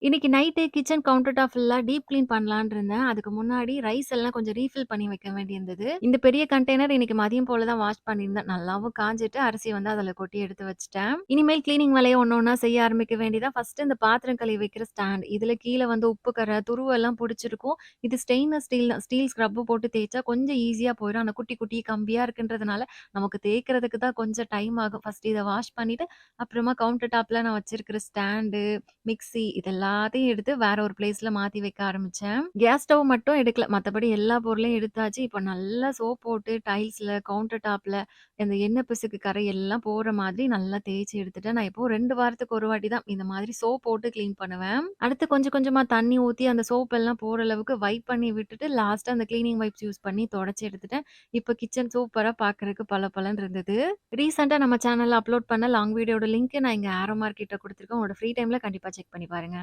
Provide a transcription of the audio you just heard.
இன்னைக்கு night kitchen counter top ஃபுல்லா deep clean பண்ணலான்னு இருந்தேன். அதுக்கு முன்னாடி ரைஸ் எல்லாம் கொஞ்சம் ரீஃபில் பண்ணி வைக்க வேண்டியிருந்தது. இந்த பெரிய கண்டெய்னர் இன்னைக்கு மதியம் போல தான் வாஷ் பண்ணியிருந்தேன். நல்லாவும் காஞ்சிட்டு அரிசி வந்து அதில கொட்டி எடுத்து வச்சுட்டேன். இனிமேல் கிளீனிங் வேலைய ஒண்ணு ஒண்ணா செய்ய ஆரம்பிக்க வேண்டியதா. ஃபர்ஸ்ட்டு இந்த பாத்திரம் கழுவி வைக்கிற ஸ்டாண்ட். இதில கீழ வந்து உப்பு கரை, துருவெல்லாம் புடிச்சிருக்கும். இது ஸ்டெயின்லெஸ் ஸ்டீல் ஸ்க்ரப் போட்டு தேய்ச்சா கொஞ்சம் ஈஸியா போயிரும். ஆனா குட்டி குட்டி கம்பியா இருக்குன்றதுனால நமக்கு தேய்க்கிறதுக்கு தான் கொஞ்சம் டைம் ஆகும். ஃபர்ஸ்ட்டு இத வாஷ் பண்ணிட்டு, அப்புறமா கவுண்டர் டாப்ல நான் வச்சிருக்கிற ஸ்டாண்டு, மிக்ஸி இது எல்லாத்தையும் எடுத்து வேற ஒரு பிளேஸ்ல மாத்தி வைக்க ஆரம்பிச்சேன். கேஸ் ஸ்டவ் மட்டும் எடுக்கல. மத்தபடி எல்லா பொருளையும் எடுத்தாச்சு. இப்ப நல்லா சோப் போட்டு டைல்ஸ்ல, கவுண்டர் டாப்ல இந்த எண்ணெய் பிசுக்கு கரை எல்லாம் போற மாதிரி நல்லா தேய்ச்சு எடுத்துட்டேன். நான் எப்பவும் 2 வாரத்துக்கு ஒரு வாட்டி தான் இந்த மாதிரி சோப் போட்டு கிளீன் பண்ணுவேன். அடுத்து கொஞ்சம் கொஞ்சமா தண்ணி ஊத்தி அந்த சோப் எல்லாம் போற அளவுக்கு வைப் பண்ணி விட்டுட்டு, லாஸ்ட்டா அந்த கிளீனிங் வைப்ஸ் யூஸ் பண்ணி தொடச்சு எடுத்துட்டேன். இப்ப கிச்சன் சூப்பரா பார்க்கறதுக்கு பளபளன்னு இருந்தது. ரீசென்ட்டா நம்ம சேனல்ல அப்லோட் பண்ண லாங் வீடியோட லிங்க் நான் இங்க ஆரோ மார்க் கிட்ட குடுத்துருக்கேன். உங்களோட ஃப்ரீ டைம்ல கண்டிப்பா செக் பண்ணி பாருங்க.